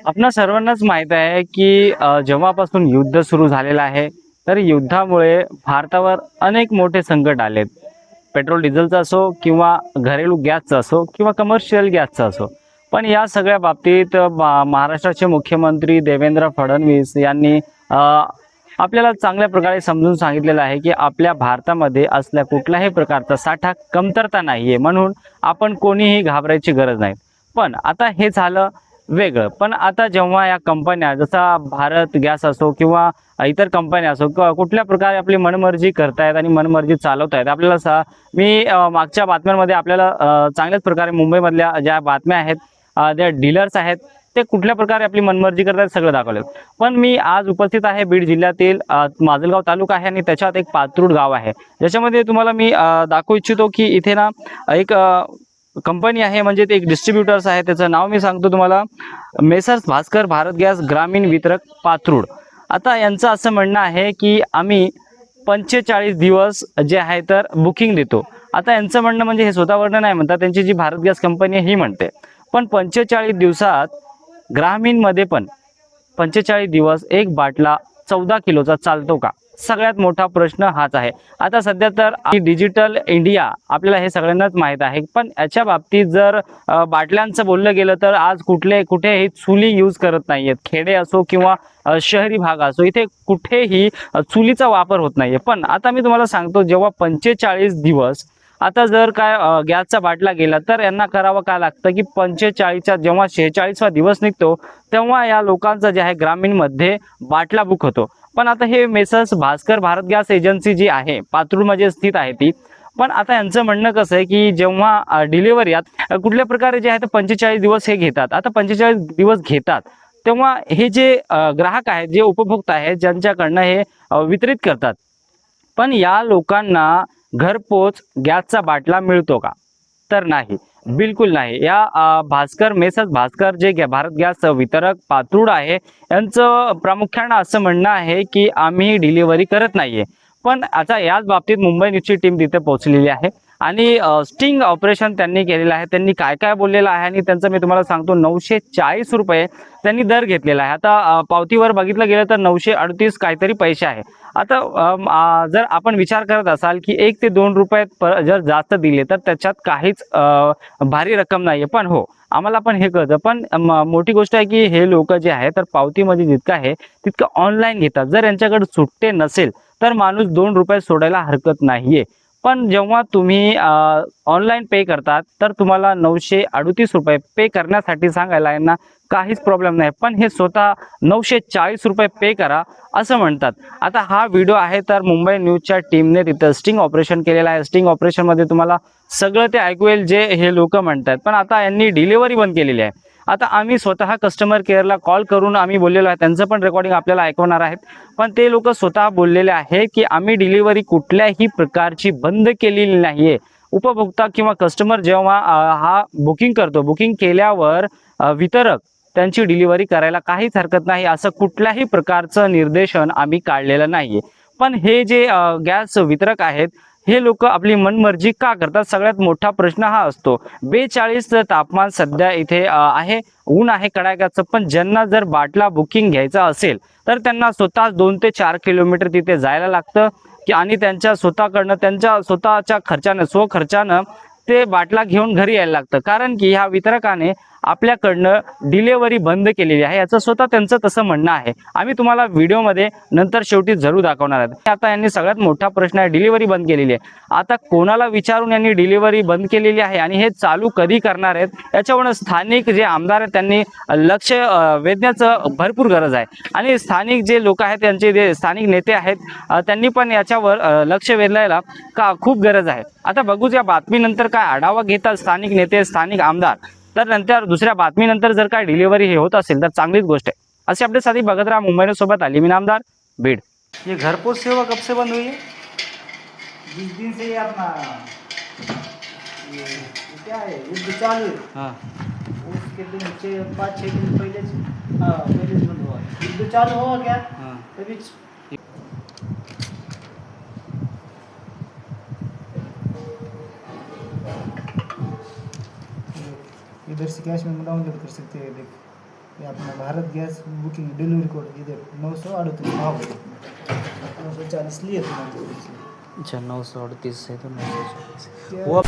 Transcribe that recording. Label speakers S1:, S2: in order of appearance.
S1: आपणा सर्वांनाच माहित आहे की जेव्हापासून युद्ध सुरू झालेलं आहे तर युद्धामुळे भारतावर अनेक मोठे संकट आलेत. पेट्रोल डिझेलचा असो किंवा घरेलू गॅसचा असो किंवा कमर्शियल गॅसचा असो. पण या सगळ्या बाबतीत महाराष्ट्राचे मुख्यमंत्री देवेंद्र फडणवीस यांनी आपल्याला चांगल्या प्रकारे समजून सांगितलेलं आहे की आपल्या भारतामध्ये असल्या कुठल्याही प्रकारचा साठा कमतरता नाहीये, म्हणून आपण कोणीही घाबरायची गरज नाही. पण आता हे झालं वेगळं. पण आता जेव्हा या कंपन्या जसा भारत गॅस असो किंवा इतर कंपन्या असो कुठल्या प्रकारे आपली मनमर्जी करतायत आणि मनमर्जी चालवतायत, आपल्याला मी मागच्या बातम्यांमध्ये आपल्याला चांगल्याच प्रकारे मुंबईमधल्या ज्या बातम्या आहेत, ज्या डीलर्स आहेत ते कुठल्या प्रकारे आपली मनमर्जी करतायत सगळं दाखवलं. पण मी आज उपस्थित आहे बीड जिल्ह्यातील माजलगाव तालुका आहे आणि त्याच्यात एक पात्रूड गाव आहे, ज्याच्यामध्ये तुम्हाला मी दाखवू इच्छितो की इथे ना एक कंपनी आहे, म्हणजे ते एक डिस्ट्रीब्युटर्स आहे. त्याचं नाव मी सांगतो तुम्हाला, मेसर्स भास्कर भारत गॅस ग्रामीण वितरक पात्रूड. आता यांचं असं म्हणणं आहे की आम्ही 45 दिवस जे आहे तर बुकिंग देतो. आता यांचं म्हणणं म्हणजे हे स्वतःवरनं नाही म्हणतात, त्यांची जी भारत गॅस कंपनी आहे ही म्हणते. पण 45 दिवसात ग्रामीणमध्ये पण 45 दिवस एक बाटला 14 किलोचा चालतो का? सगळ्यात मोठा प्रश्न हाच आहे. आता सध्या तर डिजिटल इंडिया आपल्याला हे सगळ्यांनाच माहीत आहे, पण याच्या बाबतीत जर बाटल्यांचं बोललं गेलं तर आज कुठेही चुली यूज करत नाहीयेत. खेडे असो किंवा शहरी भाग असो, इथे कुठेही चुलीचा वापर होत नाहीये. पण आता मी तुम्हाला सांगतो, जेव्हा 45 दिवस आता जर काय गॅसचा बाटला गेला तर यांना करावं काय लागतं की 45चा जेव्हा 46वा दिवस निघतो तेव्हा या लोकांचं जे आहे ग्रामीणमध्ये बाटला बुक होतो. पण आता हे messrs Bhaskar Bharat gas agency जी आहे पात्रूडमध्ये स्थित आहे ती. पण आता यांचं म्हणणं कसं आहे की जेव्हा डिलिव्हरी कुठल्या प्रकारे जे आहे ते 45 दिवस हे घेतात. आता 45 दिवस घेतात तेव्हा हे जे ग्राहक आहेत, जे उपभोक्ता आहेत, ज्यांच्याकडनं हे वितरित करतात, पण या लोकांना घरपोच गॅसचा बाटला मिळतो का? तर नाही, बिलकुल नाही. या भास्कर मेसर्स भास्कर जे भारत गॅस वितरक पात्रूड आहे यांचं प्रामुख्याने असं म्हणणं आहे की आम्ही डिलिव्हरी करत नाहीये. पण आता याच बाबतीत मुंबई न्यूजची टीम तिथे पोहोचलेली आहे आणि स्टिंग ऑपरेशन त्यांनी केलेलं आहे. त्यांनी काय काय बोललेलं आहे आणि त्यांचं मी तुम्हाला सांगतो, 940 रुपये त्यांनी दर घेतलेला आहे. आता पावतीवर बघितलं गेलं तर 938 काहीतरी पैसे आहे. आता जर आपण विचार करत असाल की 1 ते 2 रुपये जर जास्त दिले तर त्याच्यात काहीच भारी रक्कम नाहीये. पण हो, आम्हाला पण हे कळतं. पण मोठी गोष्ट आहे की हे लोक जे आहे तर पावतीमध्ये जितकं आहे तितकं ऑनलाईन घेतात. जर यांच्याकडे सुट्टे नसेल तर माणूस 2 रुपये सोडायला हरकत नाहीये. पण जेव्हा तुम्ही ऑनलाईन पे करतात तर तुम्हाला 938 रुपये पे करण्यासाठी सांगायला यांना काहीच प्रॉब्लेम नाही. पण हे स्वतः 940 रुपये पे करा असं म्हणतात. आता हा व्हिडिओ आहे तर मुंबई न्यूजच्या टीमने तिथं स्टिंग ऑपरेशन केलेलं आहे. स्टिंग ऑपरेशनमध्ये तुम्हाला सगळं ते ऐकू येईल जे हे लोक म्हणतात. पण आता यांनी डिलिव्हरी बंद केलेली आहे. आता आम्ही स्वतः कस्टमर केअरला कॉल करून आम्ही बोललेलो आहे, त्यांचं पण रेकॉर्डिंग आपल्याला ऐकवणार आहेत. पण ते लोक स्वतः बोललेले आहे की आम्ही डिलिव्हरी कुठल्याही प्रकारची बंद केलेली नाहीये. उपभोक्ता किंवा कस्टमर जेव्हा हा बुकिंग करतो, बुकिंग केल्यावर वितरक त्यांची डिलिव्हरी करायला काहीच हरकत नाही, असं कुठल्याही प्रकारचं निर्देशन आम्ही काढलेलं नाहीये. पण हे जे गॅस वितरक आहेत हे लोक आपली मनमर्जी का करतात? सगळ्यात मोठा प्रश्न हा असतो. 42 तापमान सध्या इथे आहे, ऊन आहे कडाक्याचं. पण ज्यांना जर बाटला बुकिंग घ्यायचा असेल तर त्यांना स्वतः 2 ते 4 किलोमीटर तिथे जायला लागतं की आणि त्यांच्या स्वतःकडनं त्यांच्या स्वतःच्या खर्चानं स्वखर्चानं ते बाटला घेऊन घरी यायला लागतं. कारण की ह्या वितरकाने आपल्याकडनं डिलिव्हरी बंद केलेली आहे, याचं स्वतः त्यांचं तसं म्हणणं आहे. आम्ही तुम्हाला व्हिडिओमध्ये नंतर शेवटी जरूर दाखवणार आहेत. आता यांनी सगळ्यात मोठा प्रश्न आहे, डिलिव्हरी बंद केलेली आहे. आता कोणाला विचारून यांनी डिलिव्हरी बंद केलेली आहे आणि हे चालू कधी करणार आहेत याच्यावर स्थानिक जे आमदार आहेत त्यांनी लक्ष वेधण्याचं भरपूर गरज आहे. आणि स्थानिक जे लोक आहेत, त्यांचे जे स्थानिक नेते आहेत त्यांनी पण याच्यावर लक्ष वेधायला खूप गरज आहे. आता बघूच या बातमीनंतर काय आढावा घेतात स्थानिक नेते, स्थानिक आमदार. तर नंतर दुसऱ्या बातमीनंतर जर काय डिलिव्हरी हे होत असेल तर चांगलीच गोष्ट आहे. असे अपडेट साठी बघत राहा मुंबई सोबत. आली मी नामदार, बीड.
S2: ये घर पोस्ट सेवा कब से बंद हुई है? जिस दिन से ये अपना ये क्या है युद्ध चालू है,
S1: हाँ,
S2: उसके दिन 5-6 दिन पहले हाँ पहले से बंद हुआ है। युद्ध चालू हुआ क्या
S1: हाँ.
S2: तभी इधर से कैश में डाउनलोड कर सकते हैं, देख ये अपना Bharat gas booking delivery code इधर 938 भाव 940 लिए थे मैंने इसलिए।
S1: अच्छा 938 है तो 940
S2: क्या-
S1: वो